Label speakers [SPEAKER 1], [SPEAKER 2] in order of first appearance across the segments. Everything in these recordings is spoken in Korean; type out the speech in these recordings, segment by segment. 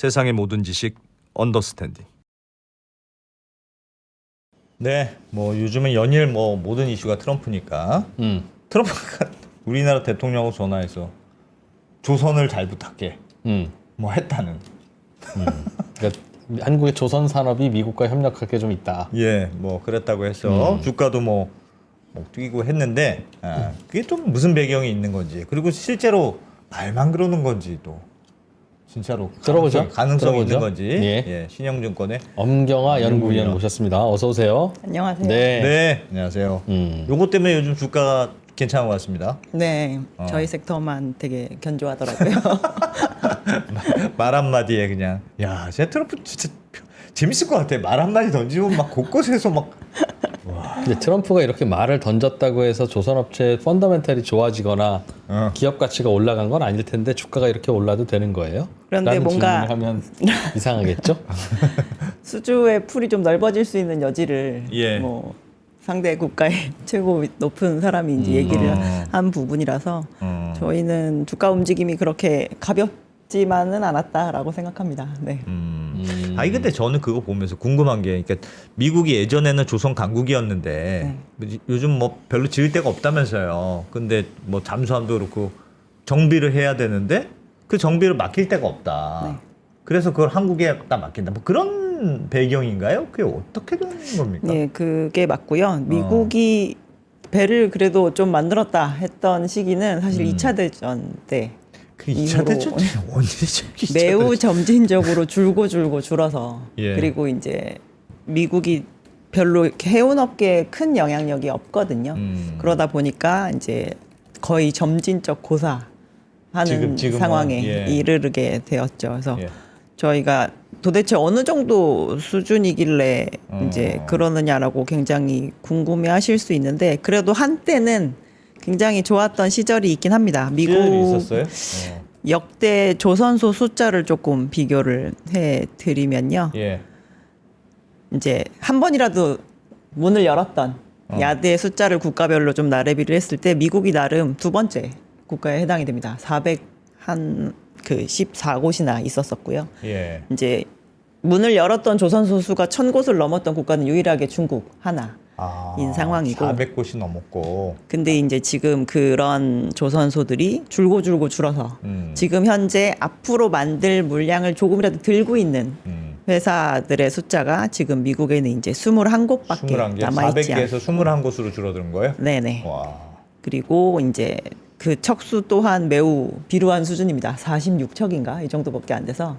[SPEAKER 1] 세상의 모든 지식 언더스탠딩.
[SPEAKER 2] 네, 뭐 요즘은 연일 뭐 모든 이슈가 트럼프니까 트럼프가 우리나라 대통령하고 전화해서 조선을 잘 부탁해 뭐 했다는.
[SPEAKER 3] 그러니까 한국의 조선 산업이 미국과 협력할 게 좀 있다.
[SPEAKER 2] 예, 뭐 그랬다고 해서 주가도 뭐 뛰고 했는데 그게 좀 무슨 배경이 있는 건지, 그리고 실제로 말만 그러는 건지, 또 진짜로
[SPEAKER 3] 들어보죠.
[SPEAKER 2] 가능성이 있는
[SPEAKER 3] 들어보죠.
[SPEAKER 2] 건지.
[SPEAKER 3] 예.
[SPEAKER 2] 예, 신영증권의
[SPEAKER 3] 엄경화 연구위원 모셨습니다. 어서 오세요.
[SPEAKER 4] 안녕하세요.
[SPEAKER 3] 네.
[SPEAKER 2] 네, 안녕하세요. 요거 때문에 요즘 주가가 괜찮은 것 같습니다.
[SPEAKER 4] 네, 저희 섹터만 되게 견조하더라고요.
[SPEAKER 2] 말 한마디에 그냥 야, 제 트럼프 진짜 재밌을 것 같아. 말 한마디 던지고 막 곳곳에서 막.
[SPEAKER 3] 근데 트럼프가 이렇게 말을 던졌다고 해서 조선업체의 펀더멘탈이 좋아지거나 기업 가치가 올라간 건 아닐 텐데 주가가 이렇게 올라도 되는 거예요?
[SPEAKER 4] 그런데
[SPEAKER 3] 라는
[SPEAKER 4] 뭔가
[SPEAKER 3] 질문을 하면 이상하겠죠?
[SPEAKER 4] 수주의 풀이 좀 넓어질 수 있는 여지를
[SPEAKER 2] 예.
[SPEAKER 4] 뭐 상대 국가의 최고 높은 사람이 이제 얘기를 한 부분이라서 저희는 주가 움직임이 그렇게 가볍지만은 않았다라고 생각합니다. 네.
[SPEAKER 2] 아니 근데 저는 그거 보면서 궁금한 게, 그러니까 미국이 예전에는 조선 강국이었는데 요즘 뭐 별로 지을 데가 없다면서요. 근데 뭐 잠수함도 그렇고 정비를 해야 되는데 그 정비를 맡길 데가 없다.
[SPEAKER 4] 네.
[SPEAKER 2] 그래서 그걸 한국에 딱 맡긴다. 뭐 그런 배경인가요? 그게 어떻게 되는 겁니까?
[SPEAKER 4] 네, 그게 맞고요. 미국이 배를 그래도 좀 만들었다 했던 시기는 사실 2차 대전 때
[SPEAKER 2] 그 2차 대전 때 언제죠? 2차
[SPEAKER 4] 매우
[SPEAKER 2] 대전?
[SPEAKER 4] 점진적으로 줄어서
[SPEAKER 2] 예.
[SPEAKER 4] 그리고 이제 미국이 별로 이렇게 해운 업계에 큰 영향력이 없거든요. 그러다 보니까 이제 거의 점진적 고사하는
[SPEAKER 2] 지금은,
[SPEAKER 4] 상황에
[SPEAKER 2] 예.
[SPEAKER 4] 이르게 되었죠. 그래서
[SPEAKER 2] 예.
[SPEAKER 4] 저희가 도대체 어느 정도 수준이길래 이제 그러느냐라고 굉장히 궁금해하실 수 있는데, 그래도 한때는 굉장히 좋았던 시절이 있긴 합니다. 미국
[SPEAKER 2] 시절이 있었어요?
[SPEAKER 4] 역대 조선소 숫자를 조금 비교를 해 드리면요.
[SPEAKER 2] 예.
[SPEAKER 4] 이제 한 번이라도 문을 열었던 야드의 숫자를 국가별로 좀 나래비를 했을 때 미국이 나름 두 번째 국가에 해당이 됩니다. 414곳이나 있었었고요.
[SPEAKER 2] 예.
[SPEAKER 4] 이제 문을 열었던 조선소 수가 1000곳을 넘었던 국가는 유일하게 중국 하나. 인 상황이고.
[SPEAKER 2] 400곳이 넘었고.
[SPEAKER 4] 근데 이제 지금 그런 조선소들이 줄고 줄어서 지금 현재 앞으로 만들 물량을 조금이라도 들고 있는 회사들의 숫자가 지금 미국에는 이제 21곳밖에
[SPEAKER 2] 21개,
[SPEAKER 4] 남아있지
[SPEAKER 2] 400개에서 21곳으로 줄어드는 거예요?
[SPEAKER 4] 네네.
[SPEAKER 2] 와.
[SPEAKER 4] 그리고 이제 그 척수 또한 매우 비루한 수준입니다. 46척인가 이 정도밖에 안 돼서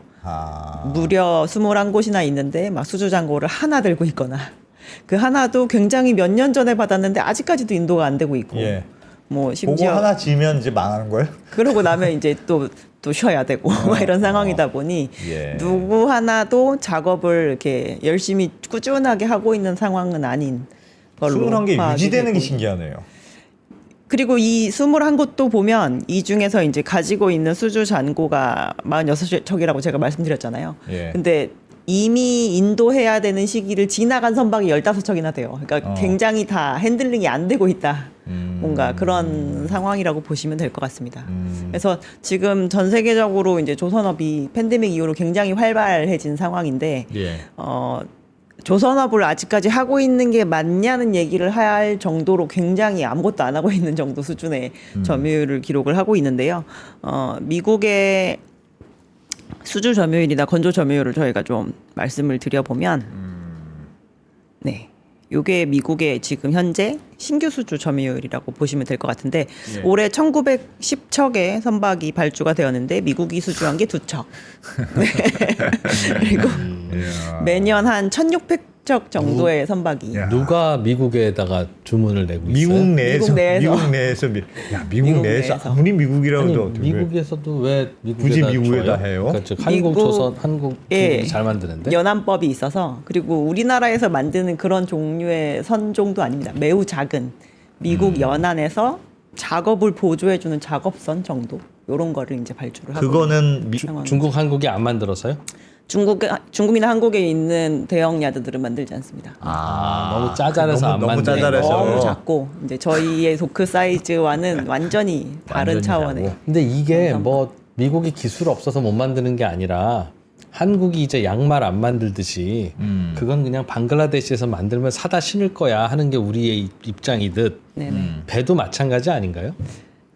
[SPEAKER 4] 무려 21곳이나 있는데 막 수주잔고를 하나 들고 있거나, 그 하나도 굉장히 몇 년 전에 받았는데 아직까지도 인도가 안 되고 있고,
[SPEAKER 2] 예.
[SPEAKER 4] 뭐
[SPEAKER 2] 그거
[SPEAKER 4] 심지어
[SPEAKER 2] 하나 지면 이제 망하는 거예요?
[SPEAKER 4] 그러고 나면 이제 또 쉬어야 되고 막 이런 상황이다 보니
[SPEAKER 2] 예.
[SPEAKER 4] 누구 하나도 작업을 이렇게 열심히 꾸준하게 하고 있는 상황은 아닌 걸로
[SPEAKER 2] 21개
[SPEAKER 4] 파악이
[SPEAKER 2] 유지되는 게
[SPEAKER 4] 되고.
[SPEAKER 2] 신기하네요.
[SPEAKER 4] 그리고 이 21곳도 보면 이 중에서 이제 가지고 있는 수주 잔고가 46척이라고 제가 말씀드렸잖아요.
[SPEAKER 2] 예.
[SPEAKER 4] 근데 이미 인도해야 되는 시기를 지나간 선박이 15척이나 돼요. 그러니까 굉장히 다 핸들링이 안 되고 있다. 뭔가 그런 상황이라고 보시면 될 것 같습니다. 그래서 지금 전 세계적으로 이제 조선업이 팬데믹 이후로 굉장히 활발해진 상황인데,
[SPEAKER 2] 예.
[SPEAKER 4] 조선업을 아직까지 하고 있는 게 맞냐는 얘기를 할 정도로 굉장히 아무것도 안 하고 있는 정도 수준의 점유율을 기록을 하고 있는데요. 미국의 수주 점유율이나 건조 점유율을 저희가 좀 말씀을 드려보면, 네, 요게 미국의 지금 현재 신규 수주 점유율이라고 보시면 될 것 같은데,
[SPEAKER 2] 예.
[SPEAKER 4] 올해 1910척의 선박이 발주가 되었는데 미국이 수주한 게 2척. 네. 그리고 매년 한 1600척 정도의 선박이.
[SPEAKER 2] 야.
[SPEAKER 3] 누가 미국에다가 주문을 내고 있어요?
[SPEAKER 2] 미국 내에서
[SPEAKER 4] 미국
[SPEAKER 2] 미국
[SPEAKER 4] 미국
[SPEAKER 2] 내에서
[SPEAKER 4] 내에서.
[SPEAKER 2] 아무리 미국이라고
[SPEAKER 3] 아니,
[SPEAKER 2] 해도 어떻게
[SPEAKER 3] 미국에서도 왜 미국에다
[SPEAKER 2] 굳이 미국에다
[SPEAKER 3] 줘요?
[SPEAKER 2] 해요?
[SPEAKER 3] 그러니까 즉 한국 조선 한국
[SPEAKER 4] 예.
[SPEAKER 3] 잘 만드는데
[SPEAKER 4] 연안법이 있어서, 그리고 우리나라에서 만드는 그런 종류의 선종도 아닙니다. 매우 작은 미국 연안에서 작업을 보조해주는 작업선 정도, 요런 거를 이제 발주를 하고.
[SPEAKER 2] 그거는
[SPEAKER 4] 상황이죠.
[SPEAKER 3] 중국 한국이 안 만들어서요?
[SPEAKER 4] 중국이나 한국에 있는 대형 야드들은 만들지 않습니다.
[SPEAKER 3] 너무 짜잘해서 안
[SPEAKER 2] 너무
[SPEAKER 3] 만드는
[SPEAKER 2] 짜잘해서.
[SPEAKER 4] 너무 작고 이제 저희의 도크 사이즈와는 완전히 다른
[SPEAKER 2] 완전히
[SPEAKER 4] 차원의.
[SPEAKER 2] 작고.
[SPEAKER 3] 근데 이게 뭐 미국이 기술 없어서 못 만드는 게 아니라 한국이 이제 양말 안 만들듯이 그건 그냥 방글라데시에서 만들면 사다 신을 거야 하는 게 우리의 입장이듯
[SPEAKER 4] 네네.
[SPEAKER 3] 배도 마찬가지 아닌가요?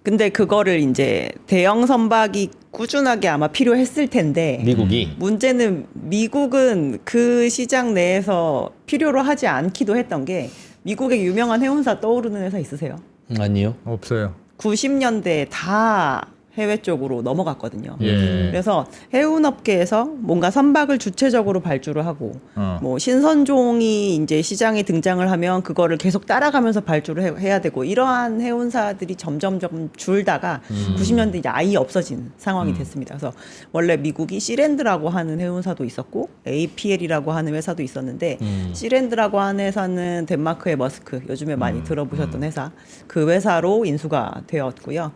[SPEAKER 4] 근데 그거를 이제 대형 선박이 꾸준하게 아마 필요했을 텐데
[SPEAKER 3] 미국이
[SPEAKER 4] 문제는 미국은 그 시장 내에서 필요로 하지 않기도 했던 게 미국의 유명한 해운사 떠오르는 회사 있으세요?
[SPEAKER 3] 아니요.
[SPEAKER 2] 없어요.
[SPEAKER 4] 90년대에 다 해외 쪽으로 넘어갔거든요.
[SPEAKER 2] 예.
[SPEAKER 4] 그래서 해운업계에서 뭔가 선박을 주체적으로 발주를 하고
[SPEAKER 2] 어.
[SPEAKER 4] 뭐 신선종이 이제 시장에 등장을 하면 그거를 계속 따라가면서 발주를 해야 되고 이러한 해운사들이 점점 줄다가 90년대 이제 아예 없어진 상황이 됐습니다. 그래서 원래 미국이 시랜드라고 하는 해운사도 있었고 APL이라고 하는 회사도 있었는데 시랜드라고 하는 회사는 덴마크의 머스크 요즘에 많이 들어보셨던 회사 그 회사로 인수가 되었고요.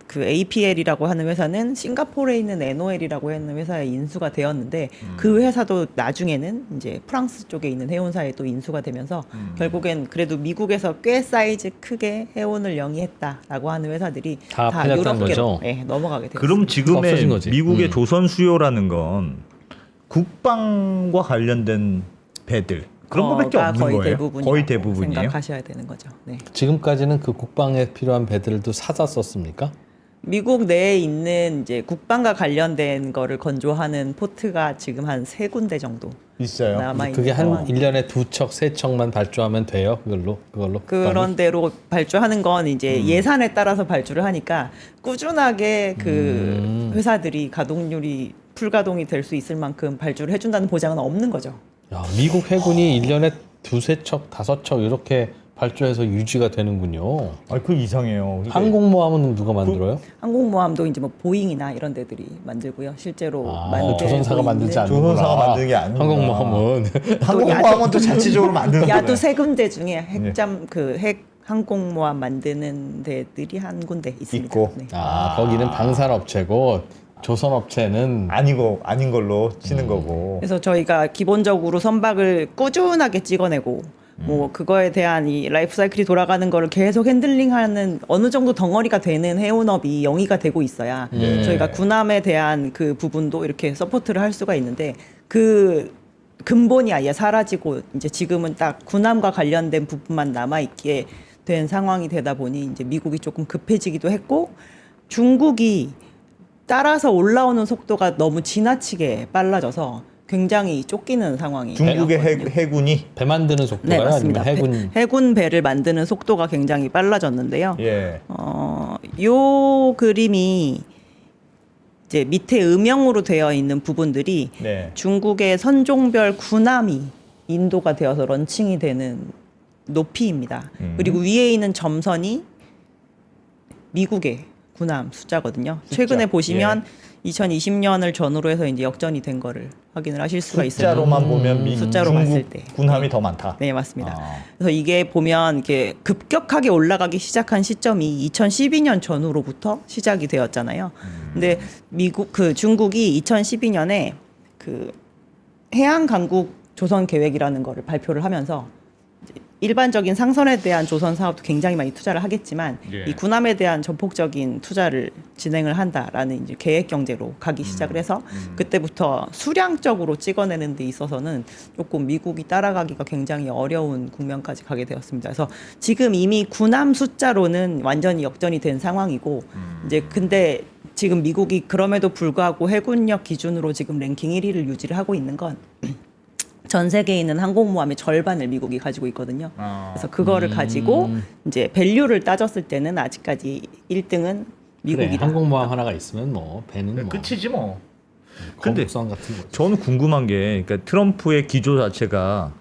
[SPEAKER 4] 그 APL이라고 하는 회사는 싱가포르에 있는 NOL이라고 하는 회사에 인수가 되었는데 그 회사도 나중에는 이제 프랑스 쪽에 있는 해운사에 또 인수가 되면서 결국엔 그래도 미국에서 꽤 사이즈 크게 해운을 영위했다라고 하는 회사들이
[SPEAKER 3] 다 팔렸다는
[SPEAKER 4] 유럽계로
[SPEAKER 3] 거죠?
[SPEAKER 4] 네, 넘어가게 됐습니다.
[SPEAKER 2] 그럼
[SPEAKER 3] 없어진
[SPEAKER 2] 지금의
[SPEAKER 3] 거지.
[SPEAKER 2] 미국의 조선 수요라는 건 국방과 관련된 배들 그런 거밖에 없는
[SPEAKER 4] 거의
[SPEAKER 2] 거예요?
[SPEAKER 4] 대부분이라고
[SPEAKER 2] 거의 대부분이에요?
[SPEAKER 4] 생각하셔야 되는 거죠. 네.
[SPEAKER 3] 지금까지는 그 국방에 필요한 배들도 사다 썼습니까?
[SPEAKER 4] 미국 내에 있는 이제 국방과 관련된 거를 건조하는 포트가 지금 한 3군데 정도
[SPEAKER 2] 있어요.
[SPEAKER 4] 남아 있는
[SPEAKER 3] 그게 한
[SPEAKER 4] 상황입니다.
[SPEAKER 3] 1년에 2척, 3척만 발주하면 돼요? 그걸로 국방이?
[SPEAKER 4] 그런 대로 발주하는 건 이제 예산에 따라서 발주를 하니까 꾸준하게 그 회사들이 가동률이 풀가동이 될 수 있을 만큼 발주를 해준다는 보장은 없는 거죠.
[SPEAKER 3] 야, 미국 해군이 1년에 2-3척, 5척 이렇게 발주해서 유지가 되는군요.
[SPEAKER 2] 그 이상해요. 이게
[SPEAKER 3] 항공모함은 누가 만들어요?
[SPEAKER 4] 항공모함도 이제 뭐 보잉이나 이런 데들이 만들고요. 실제로
[SPEAKER 3] 아,
[SPEAKER 4] 만들고
[SPEAKER 3] 조선사가 만들지
[SPEAKER 4] 있는
[SPEAKER 3] 않는구나.
[SPEAKER 2] 조선사가 만드는 게 아니구나.
[SPEAKER 3] 항공모함은
[SPEAKER 2] 항공모함은 또 자체적으로 만드는
[SPEAKER 4] 야도
[SPEAKER 2] 거예요.
[SPEAKER 4] 3군데 중에 핵 항공모함 만드는 데들이 한 군데 있습니다.
[SPEAKER 2] 있고.
[SPEAKER 4] 네.
[SPEAKER 3] 거기는 방산업체고 조선업체는
[SPEAKER 2] 아닌 걸로 치는 거고.
[SPEAKER 4] 그래서 저희가 기본적으로 선박을 꾸준하게 찍어내고 뭐 그거에 대한 이 라이프 사이클이 돌아가는 거를 계속 핸들링하는 어느 정도 덩어리가 되는 해운업이 영위가 되고 있어야 저희가 군함에 대한 그 부분도 이렇게 서포트를 할 수가 있는데 그 근본이 아예 사라지고 이제 지금은 딱 군함과 관련된 부분만 남아 있게 된 상황이 되다 보니 이제 미국이 조금 급해지기도 했고 중국이 따라서 올라오는 속도가 너무 지나치게 빨라져서 굉장히 쫓기는 상황이
[SPEAKER 2] 중국의
[SPEAKER 4] 되었거든요.
[SPEAKER 2] 해군이
[SPEAKER 3] 배 만드는
[SPEAKER 4] 네,
[SPEAKER 3] 속도가요? 아니면
[SPEAKER 4] 맞습니다.
[SPEAKER 3] 해군
[SPEAKER 4] 해군 배를 만드는 속도가 굉장히 빨라졌는데요.
[SPEAKER 2] 예.
[SPEAKER 4] 요 그림이 이제 밑에 음영으로 되어 있는 부분들이
[SPEAKER 2] 네.
[SPEAKER 4] 중국의 선종별 군함이 인도가 되어서 런칭이 되는 높이입니다. 그리고 위에 있는 점선이 미국의 군함 숫자거든요. 최근에 보시면 2020년을 전후로 해서 이제 역전이 된 거를 확인을 하실 수가 있어요.
[SPEAKER 2] 숫자로만 보면
[SPEAKER 4] 숫자로
[SPEAKER 2] 중국
[SPEAKER 4] 봤을 때.
[SPEAKER 2] 군함이 더 많다.
[SPEAKER 4] 네, 맞습니다.
[SPEAKER 2] 아.
[SPEAKER 4] 그래서 이게 보면 이렇게 급격하게 올라가기 시작한 시점이 2012년 전후로부터 시작이 되었잖아요. 근데 중국이 2012년에 그 해양 강국 조선 계획이라는 거를 발표를 하면서 일반적인 상선에 대한 조선 사업도 굉장히 많이 투자를 하겠지만
[SPEAKER 2] 예.
[SPEAKER 4] 이 군함에 대한 전폭적인 투자를 진행을 한다라는 이제 계획 경제로 가기 시작을 해서 그때부터 수량적으로 찍어내는 데 있어서는 조금 미국이 따라가기가 굉장히 어려운 국면까지 가게 되었습니다. 그래서 지금 이미 군함 숫자로는 완전히 역전이 된 상황이고 이제 근데 지금 미국이 그럼에도 불구하고 해군력 기준으로 지금 랭킹 1위를 유지를 하고 있는 건 전 세계에 있는 항공모함의 절반을 미국이 가지고 있거든요. 그래서 그거를 가지고 이제 밸류를 따졌을 때는 아직까지 1등은
[SPEAKER 3] 그래,
[SPEAKER 4] 미국이다.
[SPEAKER 3] 항공모함 하나가 있으면 뭐 배는 뭐
[SPEAKER 2] 끝이지 뭐. 근데
[SPEAKER 3] 거북선 같은 거죠.
[SPEAKER 2] 저는 궁금한 게 그러니까 트럼프의 기조 자체가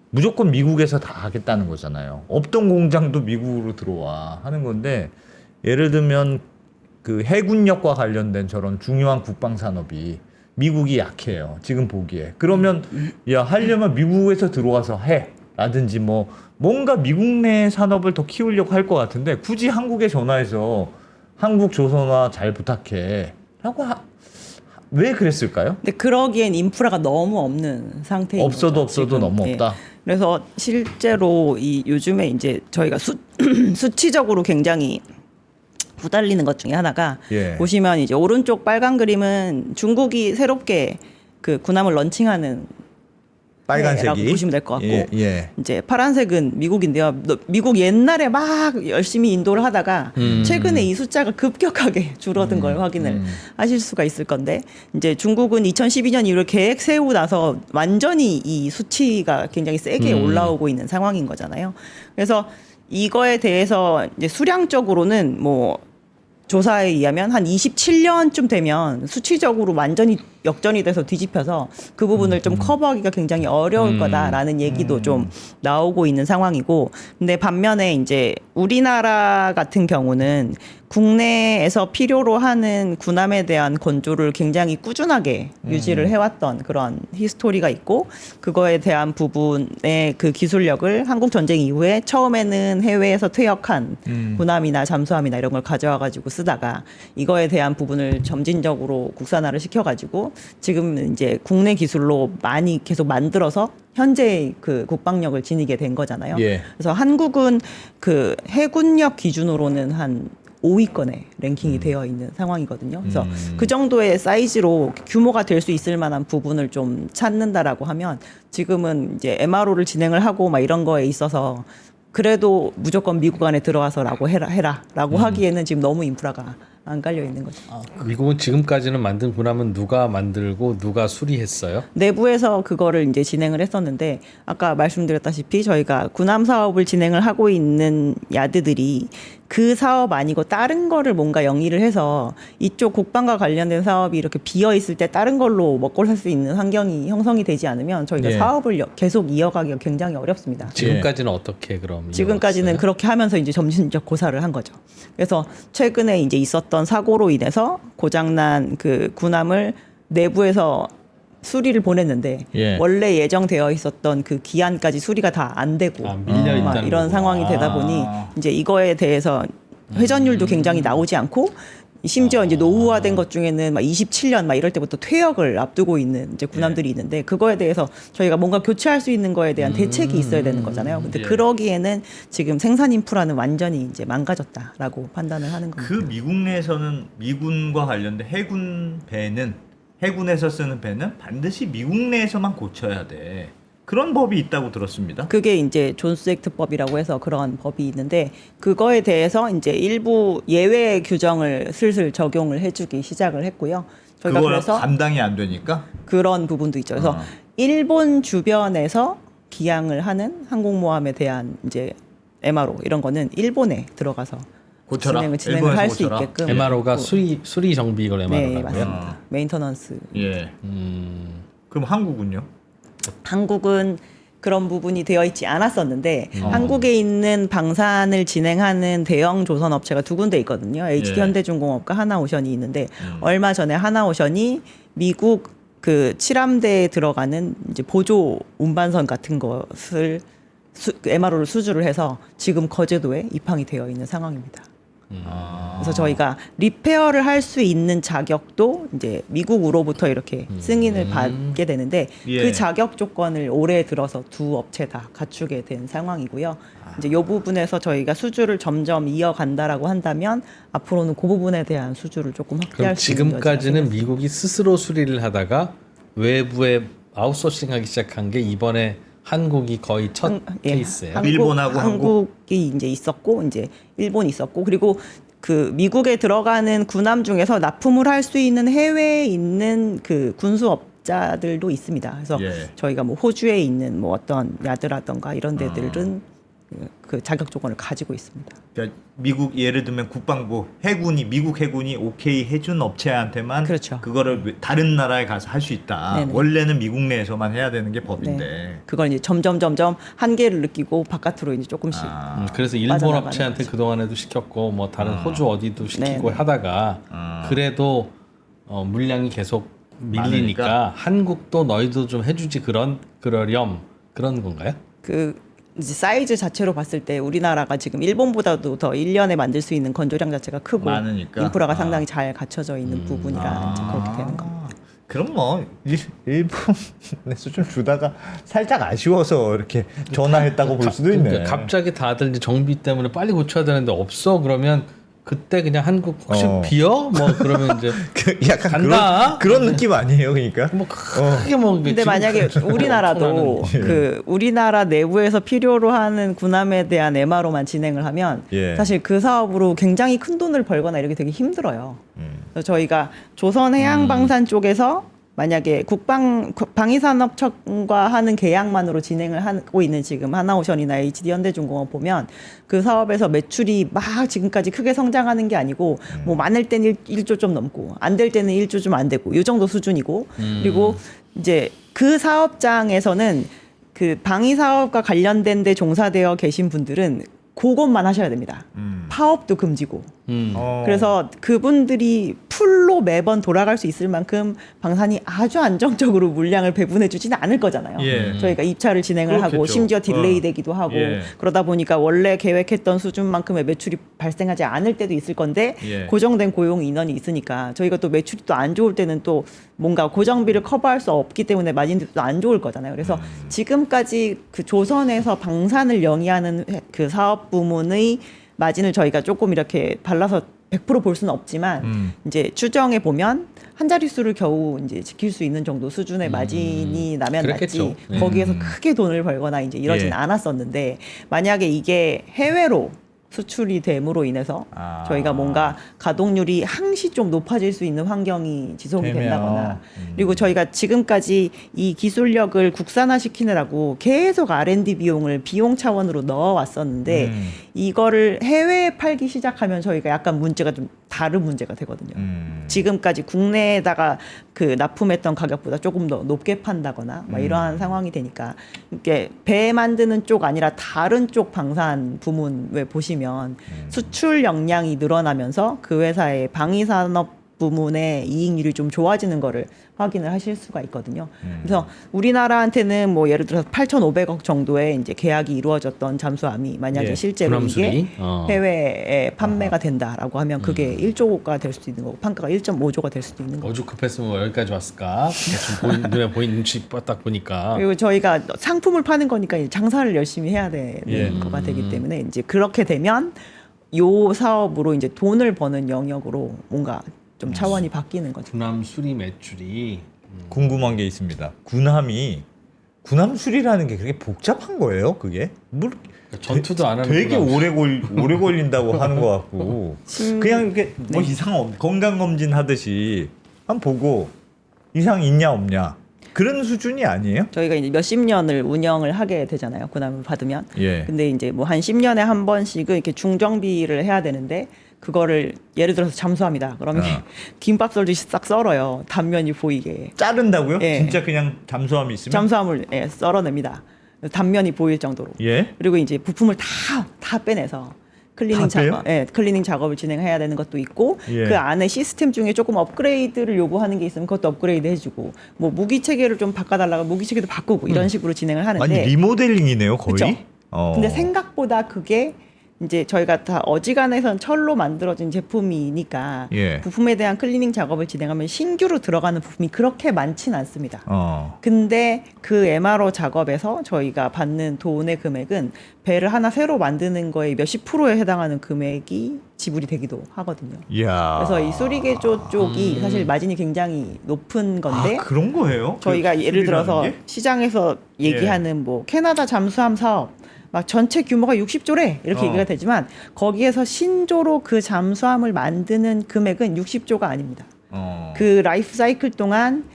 [SPEAKER 2] 무조건 미국에서 다 하겠다는 거잖아요. 없던 공장도 미국으로 들어와 하는 건데 예를 들면 그 해군력과 관련된 저런 중요한 국방 산업이 미국이 약해요. 지금 보기에. 그러면 야 하려면 미국에서 들어와서 해. 라든지 뭐 뭔가 미국 내 산업을 더 키우려고 할 것 같은데 굳이 한국에 전화해서 한국 조선화 잘 부탁해. 라고 왜 그랬을까요?
[SPEAKER 4] 근데 그러기엔 인프라가 너무 없는 상태인
[SPEAKER 2] 없어도
[SPEAKER 4] 거죠,
[SPEAKER 2] 없어도
[SPEAKER 4] 지금.
[SPEAKER 2] 너무
[SPEAKER 4] 예.
[SPEAKER 2] 없다.
[SPEAKER 4] 그래서 실제로 이 요즘에 이제 저희가 수치적으로 굉장히 부달리는 것 중에 하나가
[SPEAKER 2] 예.
[SPEAKER 4] 보시면 이제 오른쪽 빨간 그림은 중국이 새롭게 그 군함을 런칭하는
[SPEAKER 2] 빨간색이
[SPEAKER 4] 해라고 보시면 될 것 같고
[SPEAKER 2] 예.
[SPEAKER 4] 이제 파란색은 미국인데요. 미국 옛날에 막 열심히 인도를 하다가 최근에 이 숫자가 급격하게 줄어든 걸 확인을 하실 수가 있을 건데 이제 중국은 2012년 이후로 계획 세우고 나서 완전히 이 수치가 굉장히 세게 올라오고 있는 상황인 거잖아요. 그래서 이거에 대해서 이제 수량적으로는 뭐 조사에 의하면 한 27년쯤 되면 수치적으로 완전히 역전이 돼서 뒤집혀서 그 부분을 좀 커버하기가 굉장히 어려울 거다라는 얘기도 좀 나오고 있는 상황이고, 근데 반면에 이제 우리나라 같은 경우는 국내에서 필요로 하는 군함에 대한 건조를 굉장히 꾸준하게 유지를 해왔던 그런 히스토리가 있고, 그거에 대한 부분의 그 기술력을 한국 전쟁 이후에 처음에는 해외에서 퇴역한 군함이나 잠수함이나 이런 걸 가져와 가지고 쓰다가 이거에 대한 부분을 점진적으로 국산화를 시켜가지고 지금 이제 국내 기술로 많이 계속 만들어서 현재 그 국방력을 지니게 된 거잖아요.
[SPEAKER 2] 예.
[SPEAKER 4] 그래서 한국은 그 해군력 기준으로는 한 5위권에 랭킹이 되어 있는 상황이거든요. 그래서 그 정도의 사이즈로 규모가 될 수 있을 만한 부분을 좀 찾는다라고 하면 지금은 이제 MRO를 진행을 하고 막 이런 거에 있어서 그래도 무조건 미국 안에 들어와서라고 해라라고 하기에는 지금 너무 인프라가 안 깔려 있는 거죠.
[SPEAKER 3] 미국은 지금까지는 만든 군함은 누가 만들고 누가 수리했어요?
[SPEAKER 4] 내부에서 그거를 이제 진행을 했었는데 아까 말씀드렸다시피 저희가 군함 사업을 진행을 하고 있는 야드들이 그 사업 아니고 다른 거를 뭔가 영위를 해서 이쪽 국방과 관련된 사업이 이렇게 비어 있을 때 다른 걸로 먹고 살 수 있는 환경이 형성이 되지 않으면 저희가
[SPEAKER 2] 예.
[SPEAKER 4] 사업을 계속 이어가기가 굉장히 어렵습니다.
[SPEAKER 3] 지금까지는 어떻게 그럼?
[SPEAKER 4] 지금까지는
[SPEAKER 3] 이어갔어요?
[SPEAKER 4] 그렇게 하면서 이제 점진적 고사를 한 거죠. 그래서 최근에 이제 있었던 사고로 인해서 고장난 그 군함을 내부에서 수리를 보냈는데
[SPEAKER 2] 예.
[SPEAKER 4] 원래 예정되어 있었던 그 기한까지 수리가 다 안 되고
[SPEAKER 3] 밀려
[SPEAKER 4] 막
[SPEAKER 3] 있다는
[SPEAKER 4] 이런
[SPEAKER 3] 거구나.
[SPEAKER 4] 상황이 되다 보니 이제 이거에 대해서 회전율도 굉장히 나오지 않고 심지어 이제 노후화된 것 중에는 막 27년 막 이럴 때부터 퇴역을 앞두고 있는 이제 군함들이 있는데 그거에 대해서 저희가 뭔가 교체할 수 있는 거에 대한 대책이 있어야 되는 거잖아요. 근데
[SPEAKER 2] 예.
[SPEAKER 4] 그러기에는 지금 생산 인프라는 완전히 이제 망가졌다라고 판단을 하는 겁니다.
[SPEAKER 2] 그 미국 내에서는 미군과 관련된 해군 배는 해군에서 쓰는 배는 반드시 미국 내에서만 고쳐야 돼. 그런 법이 있다고 들었습니다.
[SPEAKER 4] 그게 이제 존스 액트법이라고 해서 그런 법이 있는데 그거에 대해서 이제 일부 예외 규정을 슬슬 적용을 해주기 시작을 했고요. 저희가
[SPEAKER 2] 그걸
[SPEAKER 4] 그래서
[SPEAKER 2] 감당이 안 되니까
[SPEAKER 4] 그런 부분도 있죠. 그래서 일본 주변에서 기항을 하는 항공모함에 대한 이제 MRO 이런 거는 일본에 들어가서
[SPEAKER 2] 고쳐라.
[SPEAKER 4] 진행을
[SPEAKER 2] 일본에서
[SPEAKER 4] 할 수
[SPEAKER 2] 고쳐라.
[SPEAKER 4] 있게끔
[SPEAKER 3] MRO가
[SPEAKER 4] 그-
[SPEAKER 3] 수리 정비 이걸
[SPEAKER 4] 네
[SPEAKER 3] MRO라고요?
[SPEAKER 4] 맞습니다. 메인터넌스.
[SPEAKER 2] 예. 그럼 한국은요?
[SPEAKER 4] 한국은 그런 부분이 되어 있지 않았었는데 한국에 있는 방산을 진행하는 대형 조선 업체가 두 군데 있거든요. HD
[SPEAKER 2] 예.
[SPEAKER 4] 현대중공업과 하나오션이 있는데 얼마 전에 하나오션이 미국 그 칠함대에 들어가는 이제 보조 운반선 같은 것을 MRO를 수주를 해서 지금 거제도에 입항이 되어 있는 상황입니다. 그래서 저희가 리페어를 할 수 있는 자격도 이제 미국으로부터 이렇게 승인을 받게 되는데
[SPEAKER 2] 예.
[SPEAKER 4] 그 자격 조건을 올해 들어서 두 업체 다 갖추게 된 상황이고요. 이제 이 부분에서 저희가 수주를 점점 이어간다라고 한다면 앞으로는 그 부분에 대한 수주를 조금
[SPEAKER 3] 그럼
[SPEAKER 4] 확대할 수 있는
[SPEAKER 3] 지금까지는
[SPEAKER 4] 여지가
[SPEAKER 3] 미국이 스스로 수리를 하다가 외부에 아웃소싱하기 시작한 게 이번에 한국이 거의 첫 케이스예요.
[SPEAKER 2] 일본하고
[SPEAKER 4] 한국이 이제 있었고 이제 일본이 있었고 그리고 그 미국에 들어가는 군함 중에서 납품을 할 수 있는 해외에 있는 그 군수업자들도 있습니다. 그래서
[SPEAKER 2] 예.
[SPEAKER 4] 저희가 뭐 호주에 있는 뭐 어떤 야드라던가 이런 데들은 그 자격 조건을 가지고 있습니다.
[SPEAKER 2] 그러니까 미국 예를 들면 국방부 해군이 미국 해군이 오케이 해준 업체한테만
[SPEAKER 4] 그렇죠.
[SPEAKER 2] 그거를 다른 나라에 가서 할 수 있다.
[SPEAKER 4] 네네.
[SPEAKER 2] 원래는 미국 내에서만 해야 되는 게 법인데.
[SPEAKER 4] 네. 그걸 이제 점점 한계를 느끼고 바깥으로 이제 조금씩
[SPEAKER 3] 그래서 일본
[SPEAKER 4] 빠져나가는
[SPEAKER 3] 업체한테
[SPEAKER 4] 거죠.
[SPEAKER 3] 그동안에도 시켰고 뭐 다른 호주 어디도 시키고
[SPEAKER 4] 네네.
[SPEAKER 3] 하다가 그래도 물량이 계속 밀리니까
[SPEAKER 2] 많으니까.
[SPEAKER 3] 한국도 너희도 좀 해주지 그러렴 그런 건가요?
[SPEAKER 4] 그 이제 사이즈 자체로 봤을 때 우리나라가 지금 일본보다도 더 1년에 만들 수 있는 건조량 자체가 크고
[SPEAKER 2] 많으니까.
[SPEAKER 4] 인프라가 상당히 잘 갖춰져 있는 부분이라 이제 그렇게 되는 겁니다.
[SPEAKER 2] 그럼 뭐 일본에서 좀 주다가 살짝 아쉬워서 이렇게 전화했다고 볼 수도 있네.
[SPEAKER 3] 그러니까 갑자기 다들 이제 정비 때문에 빨리 고쳐야 되는데 없어 그러면 그때 그냥 한국 혹시 비어? 뭐 그러면 이제
[SPEAKER 2] 그 약간
[SPEAKER 3] 간다?
[SPEAKER 2] 그런 느낌 아니에요, 그러니까?
[SPEAKER 3] 뭐 크게 뭐
[SPEAKER 4] 근데
[SPEAKER 3] 지금
[SPEAKER 4] 만약에 우리나라도 그 우리나라 내부에서 필요로 하는 군함에 대한 MRO만 진행을 하면
[SPEAKER 2] 예.
[SPEAKER 4] 사실 그 사업으로 굉장히 큰 돈을 벌거나 이렇게 되게 힘들어요. 그래서 저희가 조선해양방산 쪽에서 만약에 방위산업청과 하는 계약만으로 진행을 하고 있는 지금 하나오션이나 HD현대중공업 보면 그 사업에서 매출이 막 지금까지 크게 성장하는 게 아니고 뭐 많을 때는 1조 좀 넘고 안 될 때는 1조 좀 안 되고 이 정도 수준이고 그리고 이제 그 사업장에서는 그 방위 사업과 관련된 데 종사되어 계신 분들은 그것만 하셔야 됩니다. 파업도 금지고. 그래서 그분들이 풀로 매번 돌아갈 수 있을 만큼 방산이 아주 안정적으로 물량을 배분해 주지는 않을 거잖아요.
[SPEAKER 2] 예.
[SPEAKER 4] 저희가 입찰을 진행을 하고
[SPEAKER 2] 그렇겠죠.
[SPEAKER 4] 심지어 딜레이 되기도 하고
[SPEAKER 2] 예.
[SPEAKER 4] 그러다 보니까 원래 계획했던 수준만큼의 매출이 발생하지 않을 때도 있을 건데
[SPEAKER 2] 예.
[SPEAKER 4] 고정된 고용 인원이 있으니까 저희가 또 매출이 또 안 좋을 때는 또 뭔가 고정비를 커버할 수 없기 때문에 마진도 또 안 좋을 거잖아요. 그래서 지금까지 그 조선에서 방산을 영위하는 그 사업 부문의 마진을 저희가 조금 이렇게 발라서 100% 볼 수는 없지만 이제 추정해 보면 한 자릿수를 겨우 이제 지킬 수 있는 정도 수준의 마진이 나면
[SPEAKER 3] 그랬겠죠.
[SPEAKER 4] 낫지
[SPEAKER 3] 네.
[SPEAKER 4] 거기에서 크게 돈을 벌거나 이제 이러진
[SPEAKER 2] 예.
[SPEAKER 4] 않았었는데 만약에 이게 해외로 수출이 됨으로 인해서
[SPEAKER 2] 아.
[SPEAKER 4] 저희가 뭔가 가동률이 항시 좀 높아질 수 있는 환경이 지속이
[SPEAKER 2] 되면.
[SPEAKER 4] 된다거나 그리고 저희가 지금까지 이 기술력을 국산화시키느라고 계속 R&D 비용 차원으로 넣어왔었는데 이거를 해외에 팔기 시작하면 저희가 약간 문제가 좀 다른 문제가 되거든요. 지금까지 국내에다가 그 납품했던 가격보다 조금 더 높게 판다거나 막 이러한 상황이 되니까 이게 배 만드는 쪽 아니라 다른 쪽 방산 부문에 보시면 수출 역량이 늘어나면서 그 회사의 방위산업 부문의 이익률이 좀 좋아지는 거를 확인을 하실 수가 있거든요. 그래서 우리나라한테는 뭐 예를 들어서 8,500억 정도의 이제 계약이 이루어졌던 잠수함이 만약에
[SPEAKER 2] 예,
[SPEAKER 4] 실제로
[SPEAKER 3] 군함수리.
[SPEAKER 4] 이게 해외에 판매가 된다라고 하면 그게 1조가 될 수도 있는 거고 판가가 1.5조가 될 수도 있는 거고.
[SPEAKER 3] 어죽 급했으면 뭐 여기까지 왔을까? 대충 눈에 보이는 눈치 딱 보니까
[SPEAKER 4] 그리고 저희가 상품을 파는 거니까 이제 장사를 열심히 해야 되는
[SPEAKER 2] 예.
[SPEAKER 4] 거가 되기 때문에 이제 그렇게 되면 요 사업으로 이제 돈을 버는 영역으로 뭔가 좀 차원이 바뀌는 거죠.
[SPEAKER 3] 군함 수리 매출이
[SPEAKER 2] 궁금한 게 있습니다. 군함 수리라는 게 그렇게 복잡한 거예요? 그게?
[SPEAKER 3] 전투도 안 하는
[SPEAKER 2] 되게
[SPEAKER 3] 군함
[SPEAKER 2] 오래 걸린다고 하는 것 같고 그냥 이렇게 뭐 이상 없 건강 검진 하듯이 한번 보고 이상 있냐 없냐 그런 수준이 아니에요?
[SPEAKER 4] 저희가 이제 몇십 년을 운영을 하게 되잖아요. 군함을 받으면.
[SPEAKER 2] 예.
[SPEAKER 4] 근데 이제 뭐 한 10년에 한 번씩은 이렇게 중정비를 해야 되는데 그거를 예를 들어서 잠수함이다. 그러면 김밥 썰듯이 싹 썰어요. 단면이 보이게.
[SPEAKER 2] 자른다고요?
[SPEAKER 4] 예.
[SPEAKER 2] 진짜 그냥 잠수함이 있으면?
[SPEAKER 4] 잠수함을 썰어냅니다. 단면이 보일 정도로.
[SPEAKER 2] 예.
[SPEAKER 4] 그리고 이제 부품을 다 빼내서 클리닝
[SPEAKER 2] 다 빼요?
[SPEAKER 4] 작업, 클리닝 작업을 진행해야 되는 것도 있고
[SPEAKER 2] 예.
[SPEAKER 4] 그 안에 시스템 중에 조금 업그레이드를 요구하는 게 있으면 그것도 업그레이드 해주고 뭐 무기 체계를 좀 바꿔달라고 무기 체계도 바꾸고 이런 식으로 진행을 하는데.
[SPEAKER 2] 아니 리모델링이네요 거의.
[SPEAKER 4] 그쵸?
[SPEAKER 2] 어.
[SPEAKER 4] 근데 생각보다 그게 이제 저희가 다 어지간해선 철로 만들어진 제품이니까
[SPEAKER 2] 예.
[SPEAKER 4] 부품에 대한 클리닝 작업을 진행하면 신규로 들어가는 부품이 그렇게 많지는 않습니다.
[SPEAKER 2] 어.
[SPEAKER 4] 근데 그 MRO 작업에서 저희가 받는 돈의 금액은 배를 하나 새로 만드는 거에 몇십 프로에 해당하는 금액이 지불이 되기도 하거든요.
[SPEAKER 2] 이야.
[SPEAKER 4] 그래서 이 수리개조 쪽이 사실 마진이 굉장히 높은 건데
[SPEAKER 2] 아, 그런 거예요?
[SPEAKER 4] 저희가
[SPEAKER 2] 그
[SPEAKER 4] 예를 들어서
[SPEAKER 2] 수리라는 게?
[SPEAKER 4] 시장에서 얘기하는 뭐 캐나다 잠수함 사업 막 전체 규모가 60조래 이렇게 얘기가 되지만 거기에서 신조로 그 잠수함을 만드는 금액은 60조가 아닙니다. 그 라이프 사이클 동안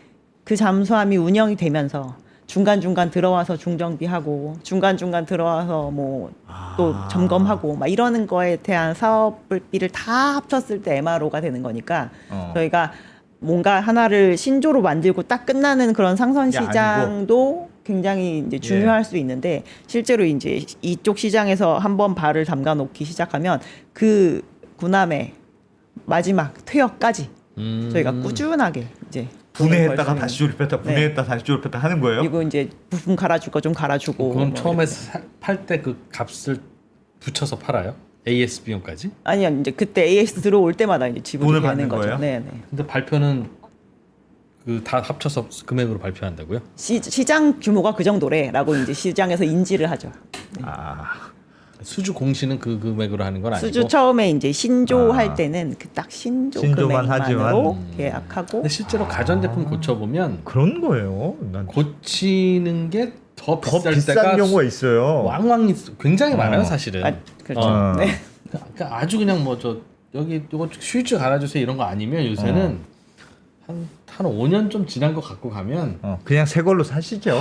[SPEAKER 4] 그 잠수함이 운영이 되면서 중간중간 들어와서 중정비하고 중간중간 들어와서 뭐 또 점검하고 막 이러는 거에 대한 사업비를 다 합쳤을 때 MRO가 되는 거니까 저희가 뭔가 하나를 신조로 만들고 딱 끝나는 그런 상선
[SPEAKER 2] 게
[SPEAKER 4] 시장도 굉장히 이제 중요할 수 있는데 실제로 이제 이쪽 시장에서 한번 발을 담가 놓기 시작하면 그 군함의 마지막 퇴역까지 저희가 꾸준하게 이제
[SPEAKER 2] 분해했다가 다시 조립했다,
[SPEAKER 4] 네.
[SPEAKER 2] 분해했다 다시 조립했다 하는 거예요?
[SPEAKER 4] 그리고 이제 부품 갈아줄 거 좀 갈아주고
[SPEAKER 3] 그건
[SPEAKER 4] 뭐
[SPEAKER 3] 처음에
[SPEAKER 4] 이렇게.
[SPEAKER 3] 팔 때 그 값을 붙여서 팔아요? AS 비용까지?
[SPEAKER 4] 아니요 이제 그때 AS 들어올 때마다 이제 지불이
[SPEAKER 2] 돈을
[SPEAKER 4] 되는
[SPEAKER 2] 받는
[SPEAKER 4] 거죠.
[SPEAKER 2] 거예요?
[SPEAKER 4] 네, 네.
[SPEAKER 3] 근데 발표는 그 다 합쳐서 금액으로 발표한다고요?
[SPEAKER 4] 시장 규모가 그 정도래라고 이제 시장에서 인지를 하죠.
[SPEAKER 2] 아,
[SPEAKER 3] 수주 공시는 그 금액으로 하는 건 아니고.
[SPEAKER 4] 수주 처음에 이제 신조
[SPEAKER 2] 아.
[SPEAKER 4] 할 때는 그 딱 신조
[SPEAKER 2] 신조만
[SPEAKER 4] 금액만으로
[SPEAKER 2] 하지만,
[SPEAKER 4] 계약하고
[SPEAKER 3] 근데 실제로 가전제품 고쳐보면
[SPEAKER 2] 그런 거예요. 난
[SPEAKER 3] 고치는 게 더
[SPEAKER 2] 더
[SPEAKER 3] 비쌀
[SPEAKER 2] 비싼
[SPEAKER 3] 때가
[SPEAKER 2] 경우가 있어요.
[SPEAKER 3] 왕왕 굉장히 많아요
[SPEAKER 2] 어.
[SPEAKER 3] 사실은.
[SPEAKER 4] 그렇죠.
[SPEAKER 2] 어.
[SPEAKER 4] 네.
[SPEAKER 3] 그러니까 아주 그냥 뭐 저 여기 이거 슈즈 갈아주세요 이런 거 아니면 요새는 한 5년 좀 지난 거 갖고 가면
[SPEAKER 2] 그냥 새 걸로 사시죠.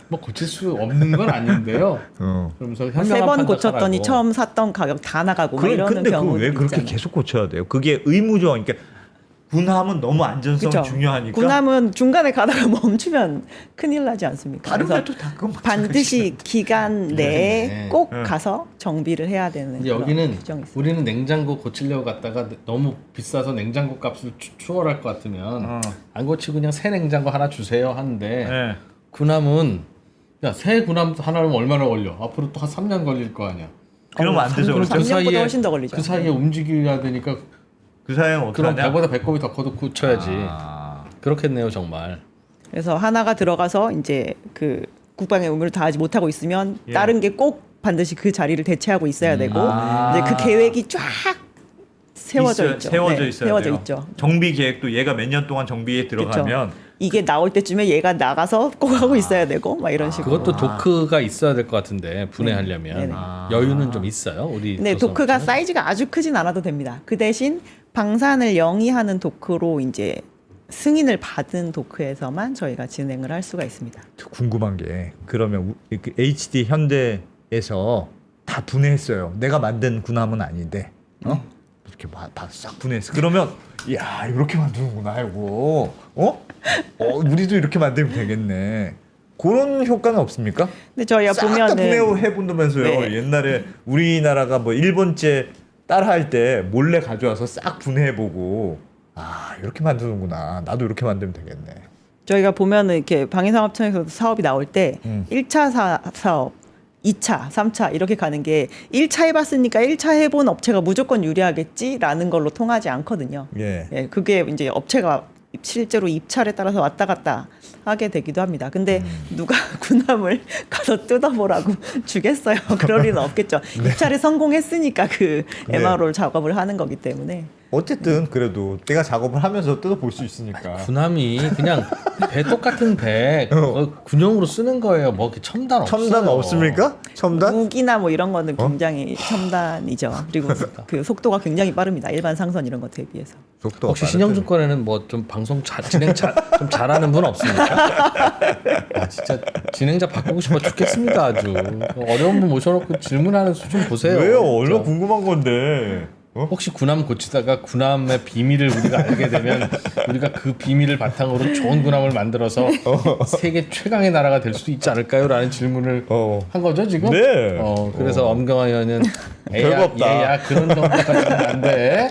[SPEAKER 3] 뭐 고칠 수 없는 건 아닌데요.
[SPEAKER 2] 어.
[SPEAKER 3] 그러면서
[SPEAKER 4] 세 번
[SPEAKER 3] 판단
[SPEAKER 4] 고쳤더니
[SPEAKER 3] 하라고.
[SPEAKER 4] 처음 샀던 가격 다 나가고 막 이러는
[SPEAKER 2] 근데 그거
[SPEAKER 4] 경우도
[SPEAKER 2] 왜 그렇게
[SPEAKER 4] 있잖아요.
[SPEAKER 2] 계속 고쳐야 돼요? 그게 의무죠. 그러니까 군함은 너무 안전성이
[SPEAKER 4] 그쵸.
[SPEAKER 2] 중요하니까
[SPEAKER 4] 군함은 중간에 가다가 멈추면 큰일 나지 않습니까?
[SPEAKER 2] 다른
[SPEAKER 4] 그래서
[SPEAKER 2] 것도 다 그거
[SPEAKER 4] 반드시 기간 내에
[SPEAKER 3] 네.
[SPEAKER 4] 꼭
[SPEAKER 2] 네.
[SPEAKER 4] 가서 정비를 해야 되는
[SPEAKER 3] 근데
[SPEAKER 4] 그런
[SPEAKER 3] 여기는
[SPEAKER 4] 규정이 있어요.
[SPEAKER 3] 우리는 냉장고 고치려고 갔다가 너무 비싸서 냉장고 값을 추월할 것 같으면 안 고치고 그냥 새 냉장고 하나 주세요 하는데
[SPEAKER 2] 네.
[SPEAKER 3] 군함은 야 새 군함 하나면 얼마나 걸려? 앞으로 또 한 3년 걸릴 거 아니야.
[SPEAKER 2] 그러면 안 되죠.
[SPEAKER 4] 그럼
[SPEAKER 2] 그렇죠?
[SPEAKER 4] 3년보다 훨씬 더 걸리죠.
[SPEAKER 3] 그 사이에 움직여야 되니까
[SPEAKER 2] 그 사이엔
[SPEAKER 3] 그럼
[SPEAKER 2] 어떡하냐?
[SPEAKER 3] 배보다 배꼽이 더 커도 고쳐야지.
[SPEAKER 2] 아.
[SPEAKER 3] 그렇겠네요 정말.
[SPEAKER 4] 그래서 하나가 들어가서 이제 그 국방의 의무를 다하지 못하고 있으면
[SPEAKER 2] 예.
[SPEAKER 4] 다른 게 꼭 반드시 그 자리를 대체하고 있어야 되고
[SPEAKER 2] 아.
[SPEAKER 4] 이제 그 계획이 쫙 세워져 있죠.
[SPEAKER 2] 세워져
[SPEAKER 4] 네,
[SPEAKER 2] 있어야
[SPEAKER 4] 세워져
[SPEAKER 2] 돼요.
[SPEAKER 4] 있죠.
[SPEAKER 2] 정비 계획도 얘가 몇 년 동안 정비에 들어가면
[SPEAKER 4] 이게 나올 때쯤에 얘가 나가서 꼭 하고 있어야 되고 막 이런 식으로.
[SPEAKER 3] 그것도 도크가 있어야 될 것 같은데 분해하려면
[SPEAKER 4] 네네.
[SPEAKER 3] 여유는 좀 있어요. 우리
[SPEAKER 4] 네,
[SPEAKER 3] 조선
[SPEAKER 4] 도크가
[SPEAKER 3] 업체는?
[SPEAKER 4] 사이즈가 아주 크진 않아도 됩니다. 그 대신 방산을 영위하는 도크로 이제 승인을 받은 도크에서만 저희가 진행을 할 수가 있습니다.
[SPEAKER 2] 궁금한 게 그러면 그 HD 현대에서 다 분해했어요. 내가 만든 군함은 아닌데 이렇게 싹 분해했어. 그러면 야 이렇게 만드는구나 이거 우리도 이렇게 만들면 되겠네. 그런 효과는 없습니까?
[SPEAKER 4] 근데 저희가
[SPEAKER 2] 싹 다
[SPEAKER 4] 보면은
[SPEAKER 2] 분해해 본다면서요.
[SPEAKER 4] 네.
[SPEAKER 2] 옛날에 우리나라가 뭐 일본제 따라할 때 몰래 가져와서 싹 분해해보고 아 이렇게 만드는구나. 나도 이렇게 만들면 되겠네.
[SPEAKER 4] 저희가 보면은 이렇게 방위산업청에서 사업이 나올 때 1차 사업, 2차, 3차 이렇게 가는 게 1차 해봤으니까 1차 해본 업체가 무조건 유리하겠지라는 걸로 통하지 않거든요.
[SPEAKER 2] 예.
[SPEAKER 4] 예, 그게 이제 업체가 실제로 입찰에 따라서 왔다 갔다 하게 되기도 합니다. 근데 누가 군함을 가서 뜯어보라고 주겠어요? 그럴 리는 없겠죠. 입찰에 성공했으니까 그
[SPEAKER 2] 네.
[SPEAKER 4] MRO 작업을 하는 거기 때문에.
[SPEAKER 2] 어쨌든 그래도 내가 작업을 하면서 뜯어볼 수 있으니까.
[SPEAKER 3] 군함이 그냥 배 똑같은 배 군용으로 쓰는 거예요. 뭐 이렇게 첨단 없어요.
[SPEAKER 2] 첨단 없습니까? 첨단?
[SPEAKER 4] 무기나 뭐 이런 거는 굉장히 첨단이죠. 그리고 그 속도가 굉장히 빠릅니다. 일반 상선 이런 것들에 비해서.
[SPEAKER 2] 속도가
[SPEAKER 3] 혹시
[SPEAKER 2] 빠르대.
[SPEAKER 3] 신영증권에는 뭐 좀 방송 진행 좀 잘하는 분 없습니까? 아, 진짜 진행자 바꾸고 싶어 죽겠습니다. 아주 어려운 분 모셔놓고 질문하는 수 좀 보세요.
[SPEAKER 2] 왜요?
[SPEAKER 3] 진짜.
[SPEAKER 2] 얼마나 궁금한 건데.
[SPEAKER 3] 혹시 군함 고치다가 군함의 비밀을 우리가 알게 되면 우리가 그 비밀을 바탕으로 좋은 군함을 만들어서 세계 최강의 나라가 될 수도 있지 않을까요? 라는 질문을 한 거죠 지금?
[SPEAKER 2] 네.
[SPEAKER 3] 그래서 엄경화 의원은
[SPEAKER 2] 별거 없다.
[SPEAKER 3] 얘야 그런 정도까지는 안 돼.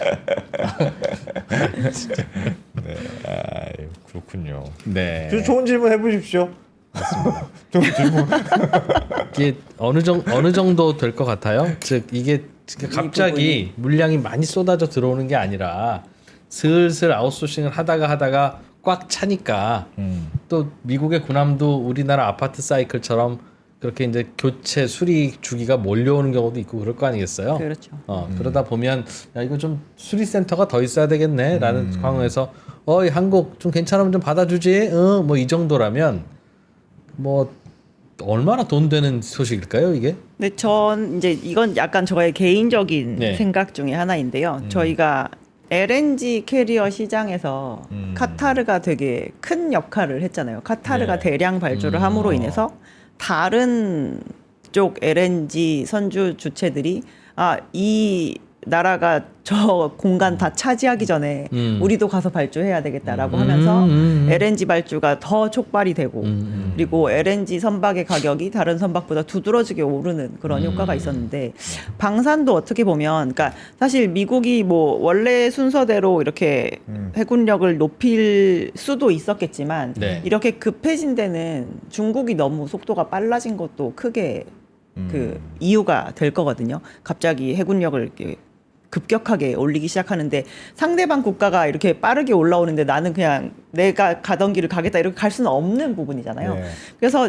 [SPEAKER 2] 그렇군요.
[SPEAKER 3] 네.
[SPEAKER 2] 좋은 질문 해보십시오. 좋은 질문.
[SPEAKER 3] 이게 어느 정도 될 것 같아요? 즉 이게 갑자기 물량이 많이 쏟아져 들어오는 게 아니라 슬슬 아웃소싱을 하다가 꽉 차니까 또 미국의 군함도 우리나라 아파트 사이클처럼 그렇게 이제 교체 수리 주기가 몰려오는 경우도 있고 그럴 거 아니겠어요?
[SPEAKER 4] 그렇죠.
[SPEAKER 3] 그러다 보면 야 이거 좀 수리 센터가 더 있어야 되겠네라는 상황에서 이 한국 좀 괜찮으면 좀 받아주지. 뭐 이 정도라면 뭐 얼마나 돈 되는 소식일까요 이게?
[SPEAKER 4] 근데 전 이제 이건 약간 저의 개인적인
[SPEAKER 3] 네.
[SPEAKER 4] 생각 중에 하나인데요. 저희가 LNG 캐리어 시장에서 카타르가 되게 큰 역할을 했잖아요. 카타르가
[SPEAKER 3] 네.
[SPEAKER 4] 대량 발주를 함으로 인해서 다른 쪽 LNG 선주 주체들이 이 나라가 저 공간 다 차지하기 전에 우리도 가서 발주해야 되겠다라고 하면서 LNG 발주가 더 촉발이 되고 그리고 LNG 선박의 가격이 다른 선박보다 두드러지게 오르는 그런 효과가 있었는데 방산도 어떻게 보면 그러니까 사실 미국이 뭐 원래 순서대로 이렇게 해군력을 높일 수도 있었겠지만
[SPEAKER 3] 네.
[SPEAKER 4] 이렇게 급해진 데는 중국이 너무 속도가 빨라진 것도 크게 그 이유가 될 거거든요. 갑자기 해군력을 이렇게 급격하게 올리기 시작하는데 상대방 국가가 이렇게 빠르게 올라오는데 나는 그냥 내가 가던 길을 가겠다 이렇게 갈 수는 없는 부분이잖아요.
[SPEAKER 2] 네.
[SPEAKER 4] 그래서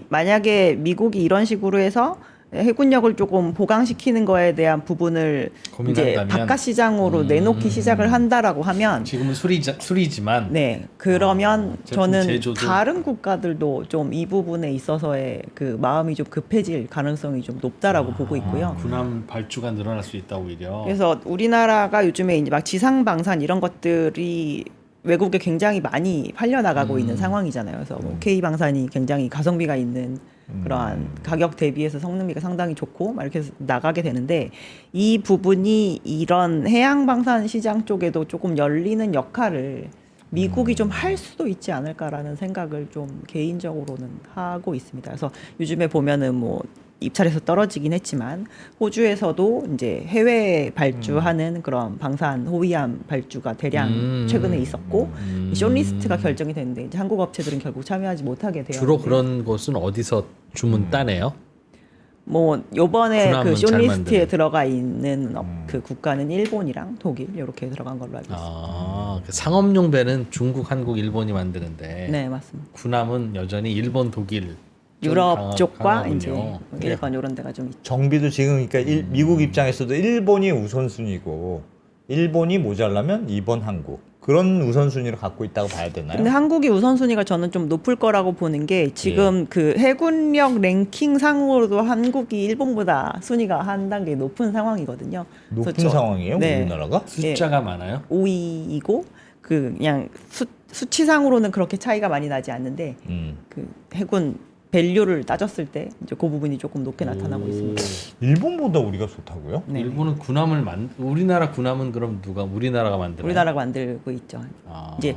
[SPEAKER 4] 만약에 미국이 이런 식으로 해서 해군력을 조금 보강시키는 거에 대한 부분을 이제
[SPEAKER 3] 고민한다면?
[SPEAKER 4] 바깥 시장으로 내놓기 시작을 한다라고 하면
[SPEAKER 3] 지금은 수리지만
[SPEAKER 4] 네 그러면
[SPEAKER 3] 제품
[SPEAKER 4] 저는
[SPEAKER 3] 제조도-
[SPEAKER 4] 다른 국가들도 좀 이 부분에 있어서의 그 마음이 좀 급해질 가능성이 좀 높다라고 보고 있고요.
[SPEAKER 3] 군함 발주가 늘어날 수 있다 오히려.
[SPEAKER 4] 그래서 우리나라가 요즘에 이제 막 지상 방산 이런 것들이 외국에 굉장히 많이 팔려 나가고 있는 상황이잖아요. 그래서 뭐 K 방산이 굉장히 가성비가 있는 그러한 가격 대비해서 성능비가 상당히 좋고 막 이렇게 해서 나가게 되는데 이 부분이 이런 해양 방산 시장 쪽에도 조금 열리는 역할을 미국이 좀 할 수도 있지 않을까라는 생각을 좀 개인적으로는 하고 있습니다. 그래서 요즘에 보면은 뭐 입찰에서 떨어지긴 했지만 호주에서도 이제 해외 발주하는 그런 방산 호위함 발주가 대량 최근에 있었고 숏리스트가 결정이 됐는데 이제 한국 업체들은 결국 참여하지 못하게 돼요.
[SPEAKER 3] 주로 그런 곳은 어디서 주문 따내요?
[SPEAKER 4] 뭐 요번에
[SPEAKER 3] 군함은
[SPEAKER 4] 그
[SPEAKER 3] 잘
[SPEAKER 4] 숏리스트에
[SPEAKER 3] 만드는.
[SPEAKER 4] 들어가 있는 그 국가는 일본이랑 독일 이렇게 들어간 걸로 알고 있습니다.
[SPEAKER 3] 그 상업용 배는 중국, 한국, 일본이 만드는데
[SPEAKER 4] 네 맞습니다.
[SPEAKER 3] 군함은 여전히 일본, 독일,
[SPEAKER 4] 유럽 쪽과
[SPEAKER 3] 강하군요.
[SPEAKER 4] 이제
[SPEAKER 3] 네.
[SPEAKER 4] 일본 이런 데가 좀 있죠.
[SPEAKER 2] 정비도 지금 그러니까 미국 입장에서도 일본이 우선순위고 일본이 모자라면 2번 한국 그런 우선순위를 갖고 있다고 봐야 되나요?
[SPEAKER 4] 근데 한국이 우선순위가 저는 좀 높을 거라고 보는 게 지금 그 해군력 랭킹 상으로도 한국이 일본보다 순위가 한 단계 높은 상황이거든요.
[SPEAKER 2] 높은
[SPEAKER 4] 그래서
[SPEAKER 2] 상황이에요,
[SPEAKER 4] 네.
[SPEAKER 2] 우리나라가?
[SPEAKER 3] 숫자가 많아요.
[SPEAKER 4] 5위이고 그 그냥 수치상으로는 그렇게 차이가 많이 나지 않는데
[SPEAKER 2] 음.
[SPEAKER 4] 그 해군 밸류를 따졌을 때 이제 그 부분이 조금 높게 나타나고 있습니다.
[SPEAKER 2] 일본보다 우리가 좋다고요?
[SPEAKER 4] 네.
[SPEAKER 3] 일본은 군함을 우리나라 군함은 그럼 누가 우리나라가 만드나요?
[SPEAKER 4] 우리나라가 만들고 있죠.
[SPEAKER 3] 아,
[SPEAKER 4] 이제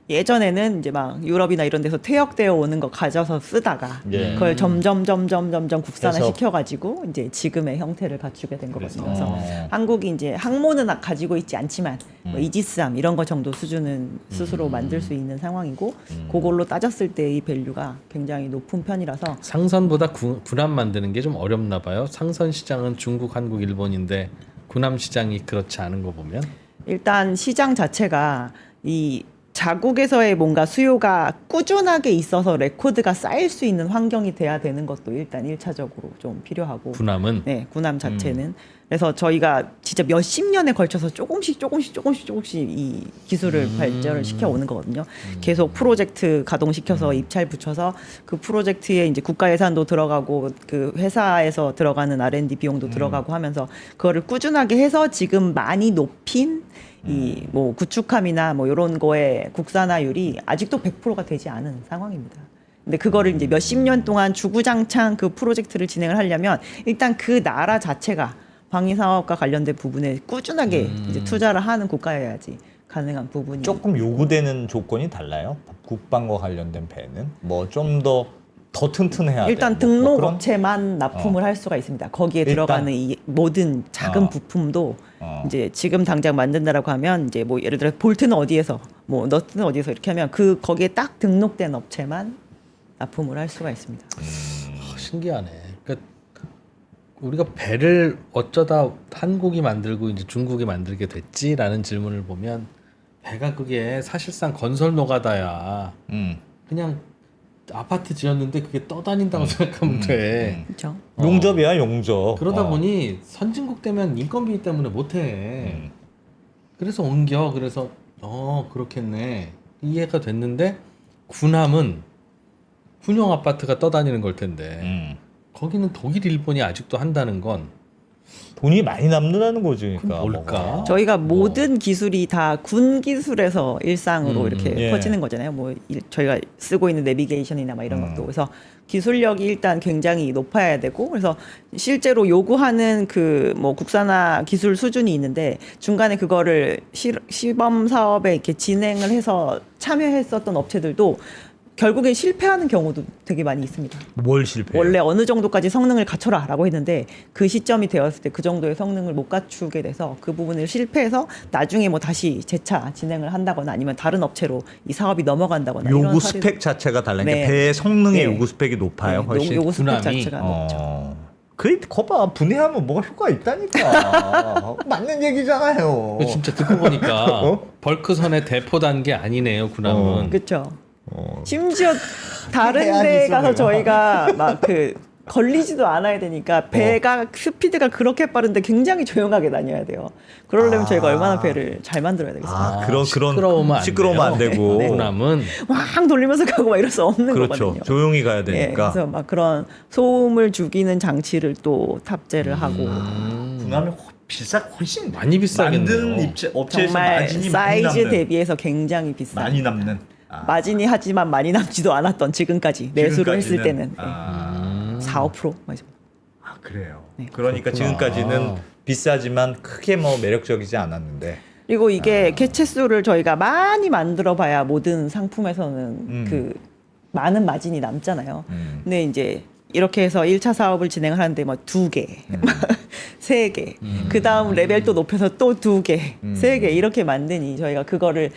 [SPEAKER 4] 예전에는 이제 막 유럽이나 이런 데서 퇴역되어 오는 거 가져서 쓰다가
[SPEAKER 2] 예.
[SPEAKER 4] 그걸 점점 국산화
[SPEAKER 2] 해서-
[SPEAKER 4] 시켜가지고 이제 지금의 형태를 갖추게 된 거거든요. 그래서
[SPEAKER 2] 어.
[SPEAKER 4] 한국이 이제 항모는 가지고 있지 않지만 뭐 이지스함 이런 거 정도 수준은 스스로 만들 수 있는 상황이고 그걸로 따졌을 때 이 밸류가 굉장히 높은 편이라서
[SPEAKER 3] 상선보다 군함 만드는 게 좀 어렵나 봐요. 상선 시장은 중국, 한국, 일본인데 군함 시장이 그렇지 않은 거 보면
[SPEAKER 4] 일단 시장 자체가 이 자국에서의 뭔가 수요가 꾸준하게 있어서 레코드가 쌓일 수 있는 환경이 돼야 되는 것도 일단 1차적으로 좀 필요하고
[SPEAKER 3] 군함은
[SPEAKER 4] 네, 군함 자체는 그래서 저희가 진짜 몇십 년에 걸쳐서 조금씩 이 기술을 발전을 시켜 오는 거거든요. 계속 프로젝트 가동시켜서 입찰 붙여서 그 프로젝트에 이제 국가 예산도 들어가고 그 회사에서 들어가는 R&D 비용도 들어가고 하면서 그거를 꾸준하게 해서 지금 많이 높인 이 뭐 구축함이나 뭐 이런 거에 국산화율이 아직도 100%가 되지 않은 상황입니다. 근데 그거를 이제 몇십 년 동안 주구장창 그 프로젝트를 진행을 하려면 일단 그 나라 자체가 방위 사업과 관련된 부분에 꾸준하게 이제 투자를 하는 국가여야지 가능한 부분이
[SPEAKER 2] 조금 요구되는 조건이 달라요? 국방과 관련된 배는 뭐 좀 더 튼튼해야
[SPEAKER 4] 일단
[SPEAKER 2] 돼. 뭐
[SPEAKER 4] 등록
[SPEAKER 2] 그런?
[SPEAKER 4] 업체만 납품을 할 수가 있습니다. 거기에
[SPEAKER 2] 일단?
[SPEAKER 4] 들어가는 이 모든 작은 부품도 이제 지금 당장 만든다라고 하면 이제 뭐 예를 들어 볼트는 어디에서 뭐 너트는 어디에서 이렇게 하면 그 거기에 딱 등록된 업체만 납품을 할 수가 있습니다.
[SPEAKER 3] 신기하네. 그러니까 우리가 배를 어쩌다 한국이 만들고 이제 중국이 만들게 됐지라는 질문을 보면 배가 그게 사실상 건설 노가다야. 그냥 아파트 지었는데 그게 떠다닌다고 생각하면 돼.
[SPEAKER 4] 그렇죠?
[SPEAKER 2] 용접이야 용접.
[SPEAKER 3] 그러다 보니 선진국 되면 인건비 때문에 못해. 그래서 옮겨. 그래서 그렇겠네. 이해가 됐는데 군함은 군용 아파트가 떠다니는 걸 텐데 거기는 독일, 일본이 아직도 한다는 건
[SPEAKER 2] 돈이 많이 남는다는 거지. 그러니까
[SPEAKER 3] 그럼 뭘까?
[SPEAKER 2] 뭐가.
[SPEAKER 4] 저희가 모든 기술이 다 군 기술에서 일상으로 이렇게
[SPEAKER 2] 예.
[SPEAKER 4] 퍼지는 거잖아요. 뭐 저희가 쓰고 있는 내비게이션이나 막 이런 것도 그래서 기술력이 일단 굉장히 높아야 되고 그래서 실제로 요구하는 그 뭐 국산화 기술 수준이 있는데 중간에 그거를 시범 사업에 이렇게 진행을 해서 참여했었던 업체들도 결국엔 실패하는 경우도 되게 많이 있습니다.
[SPEAKER 2] 뭘 실패?
[SPEAKER 4] 원래 어느 정도까지 성능을 갖춰라라고 했는데 그 시점이 되었을 때 그 정도의 성능을 못 갖추게 돼서 그 부분을 실패해서 나중에 뭐 다시 재차 진행을 한다거나 아니면 다른 업체로 이 사업이 넘어간다거나
[SPEAKER 2] 요구
[SPEAKER 4] 이런
[SPEAKER 2] 스펙 자체가 달라니까
[SPEAKER 4] 네.
[SPEAKER 2] 배의 성능의
[SPEAKER 4] 네.
[SPEAKER 2] 요구 스펙이 높아요. 훨씬.
[SPEAKER 4] 요구 스펙
[SPEAKER 3] 군함이.
[SPEAKER 4] 자체가 높죠.
[SPEAKER 2] 그래 거봐 분해하면 뭐가 효과가 있다니까. 맞는 얘기잖아요.
[SPEAKER 3] 진짜 듣고 보니까
[SPEAKER 2] 어?
[SPEAKER 3] 벌크선의 대포 단계 아니네요. 군함은.
[SPEAKER 4] 그렇죠. 심지어 다른
[SPEAKER 2] 해야지
[SPEAKER 4] 데
[SPEAKER 2] 있어,
[SPEAKER 4] 가서
[SPEAKER 2] 내가.
[SPEAKER 4] 저희가 막 그 걸리지도 않아야 되니까 배가 스피드가 그렇게 빠른데 굉장히 조용하게 다녀야 돼요. 그러려면 저희가 얼마나 배를 잘 만들어야 되겠어요.
[SPEAKER 2] 그런 시끄러우면 안 되고.
[SPEAKER 3] 군함은
[SPEAKER 4] 막 돌리면서 가고 막 이럴 수 없는
[SPEAKER 2] 그렇죠.
[SPEAKER 4] 거거든요.
[SPEAKER 2] 조용히 가야
[SPEAKER 4] 예,
[SPEAKER 2] 되니까.
[SPEAKER 4] 그래서 막 그런 소음을 죽이는 장치를 또 탑재를 하고
[SPEAKER 2] 군함이 훨씬
[SPEAKER 3] 많이 비싸겠네요.
[SPEAKER 2] 만든 업체에서
[SPEAKER 4] 정말
[SPEAKER 2] 마진이 많이
[SPEAKER 4] 사이즈
[SPEAKER 2] 남는.
[SPEAKER 4] 대비해서 굉장히 비싼
[SPEAKER 2] 많이 남는.
[SPEAKER 4] 마진이 하지만 많이 남지도 않았던 지금까지 내수를 했을 때는
[SPEAKER 2] 아,
[SPEAKER 4] 4~5%
[SPEAKER 2] 그래요.
[SPEAKER 4] 네.
[SPEAKER 2] 그러니까
[SPEAKER 3] 그렇구나.
[SPEAKER 2] 지금까지는 비싸지만 크게 뭐 매력적이지 않았는데.
[SPEAKER 4] 그리고 이게 개체수를 저희가 많이 만들어 봐야 모든 상품에서는 그 많은 마진이 남잖아요. 근데 이제 이렇게 해서 1차 사업을 진행을 하는데 뭐 2개, 3개, 그 다음 레벨 또 높여서 또 2개, 3개 이렇게 만드니 저희가 그거를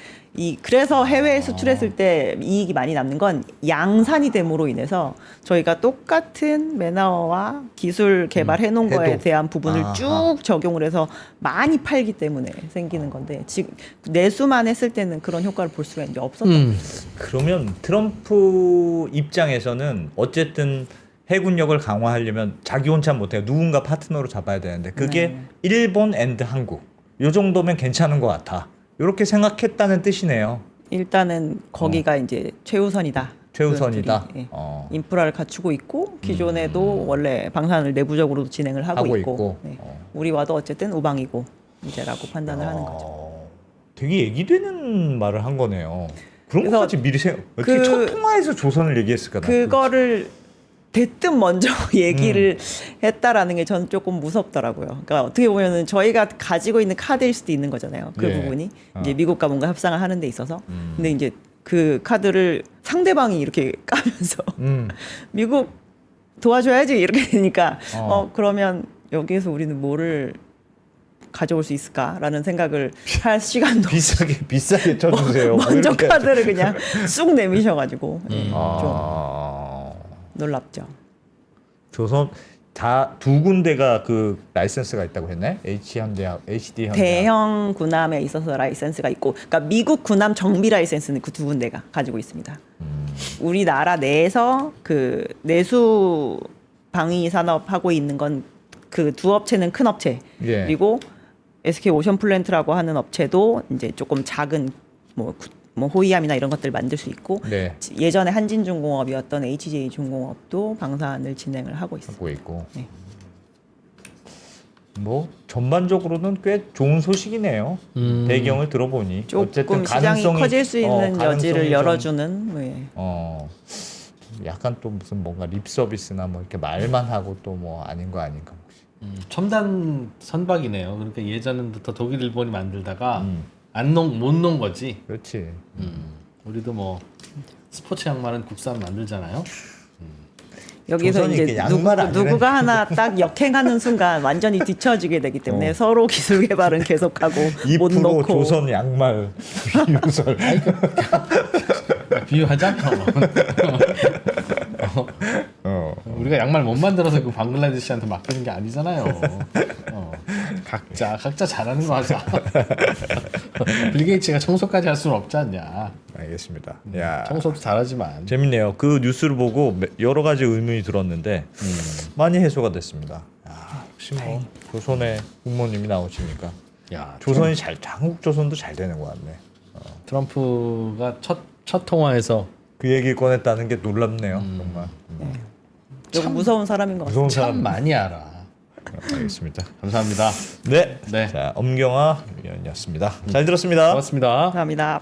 [SPEAKER 4] 그래서 해외에 수출했을 때 이익이 많이 남는 건 양산이 됨으로 인해서 저희가 똑같은 매너와 기술 개발해 놓은 거에
[SPEAKER 2] 해도.
[SPEAKER 4] 대한 부분을
[SPEAKER 2] 아하.
[SPEAKER 4] 쭉 적용을 해서 많이 팔기 때문에 생기는 건데 지금 내수만 했을 때는 그런 효과를 볼 수가 이제 없었던 거예요.
[SPEAKER 2] 그러면 트럼프 입장에서는 어쨌든 해군력을 강화하려면 자기 혼자 못해요. 누군가 파트너로 잡아야 되는데 그게
[SPEAKER 4] 네.
[SPEAKER 2] 일본 앤드 한국 요 정도면 괜찮은 것 같아. 이렇게 생각했다는 뜻이네요.
[SPEAKER 4] 일단은 거기가 이제 최우선이다.
[SPEAKER 2] 최우선이다.
[SPEAKER 4] 그들이, 예.
[SPEAKER 2] 인프라를
[SPEAKER 4] 인프라를 갖추고 있고 기존에도 원래 방산을 내부적으로도 진행을 하고 있고 네. 우리와도 어쨌든 우방이고 이제라고 판단을 하는 거죠.
[SPEAKER 2] 되게 얘기되는 말을 한 거네요. 그런
[SPEAKER 4] 그래서
[SPEAKER 2] 것까지 미리 어떻게
[SPEAKER 4] 그-
[SPEAKER 2] 첫 통화에서 조선을 얘기했을까? 나
[SPEAKER 4] 그거를 대뜸 먼저 얘기를 했다라는 게 저는 조금 무섭더라고요. 그러니까 어떻게 보면은 저희가 가지고 있는 카드일 수도 있는 거잖아요. 그
[SPEAKER 2] 예.
[SPEAKER 4] 부분이 이제 미국과 뭔가 협상을 하는 데 있어서. 근데 이제 그 카드를 상대방이 이렇게 까면서 미국 도와줘야지 이렇게 되니까 그러면 여기에서 우리는 뭐를 가져올 수 있을까라는 생각을 할 시간도
[SPEAKER 2] 비싸게 쳐주세요. 뭐
[SPEAKER 4] 먼저
[SPEAKER 2] 이렇게
[SPEAKER 4] 카드를 그냥 쑥 내미셔가지고 좀
[SPEAKER 2] 아.
[SPEAKER 4] 놀랍죠.
[SPEAKER 2] 조선 다 두 군데가 그 라이센스가 있다고 했네. HD 현대.
[SPEAKER 4] 대형 군함에 있어서 라이센스가 있고, 그러니까 미국 군함 정비 라이센스는 그 두 군데가 가지고 있습니다. 우리나라 내에서 그 내수 방위 산업 하고 있는 건 그 두 업체는 큰 업체,
[SPEAKER 2] 예.
[SPEAKER 4] 그리고 SK 오션 플랜트라고 하는 업체도 이제 조금 작은 뭐 호위함이나 이런 것들 만들 수 있고
[SPEAKER 2] 네.
[SPEAKER 4] 예전에 한진중공업이었던 HJ중공업도 방산을 진행을 하고 있습니다.
[SPEAKER 2] 하고 있고.
[SPEAKER 4] 네.
[SPEAKER 2] 뭐 전반적으로는 꽤 좋은 소식이네요. 배경을 들어보니
[SPEAKER 4] 조금 시장이 커질 수 있는 여지를
[SPEAKER 2] 가능성이
[SPEAKER 4] 열어주는 네.
[SPEAKER 2] 약간 또 무슨 뭔가 립 서비스나 뭐 이렇게 말만 하고 또 뭐 아닌 거 아닌가 혹시.
[SPEAKER 3] 첨단 선박이네요. 그러니까 예전부터 독일, 일본이 만들다가 못 놓은 거지.
[SPEAKER 2] 그렇지.
[SPEAKER 3] 우리도 뭐 스포츠 양말은 국산 만들잖아요.
[SPEAKER 4] 여기서
[SPEAKER 2] 조선이
[SPEAKER 4] 이제
[SPEAKER 2] 이렇게 양말 아니네.
[SPEAKER 4] 누구가 하나 딱 역행하는 순간 완전히 뒤처지게 되기 때문에 서로 기술 개발은 계속하고 못
[SPEAKER 2] 2%
[SPEAKER 4] 놓고
[SPEAKER 2] 조선 양말 유설.
[SPEAKER 3] 비유하자. 우리가 양말 못 만들어서 그 방글라데시한테 맡기는 게 아니잖아요. 각자 잘하는 거 하자. 빌 게이츠가 청소까지 할 수는 없지 않냐.
[SPEAKER 2] 알겠습니다. 야.
[SPEAKER 3] 청소도 잘하지만.
[SPEAKER 2] 재밌네요. 그 뉴스를 보고 여러 가지 의문이 들었는데 많이 해소가 됐습니다. 야, 혹시 뭐 조선의 부모님이 나오시니까
[SPEAKER 3] 야,
[SPEAKER 2] 조선이 한국 조선도 잘 되는 것 같네.
[SPEAKER 3] 트럼프가 첫 통화에서
[SPEAKER 2] 그 얘기를 꺼냈다는 게 놀랍네요. 정말.
[SPEAKER 4] 조금 무서운 사람인 것 같아요.
[SPEAKER 2] 무서운
[SPEAKER 3] 참
[SPEAKER 2] 사람.
[SPEAKER 3] 많이 알아.
[SPEAKER 2] 알겠습니다.
[SPEAKER 3] 감사합니다.
[SPEAKER 2] 네.
[SPEAKER 3] 네.
[SPEAKER 2] 자, 엄경화 위원이었습니다. 잘 들었습니다.
[SPEAKER 3] 고맙습니다.
[SPEAKER 4] 감사합니다.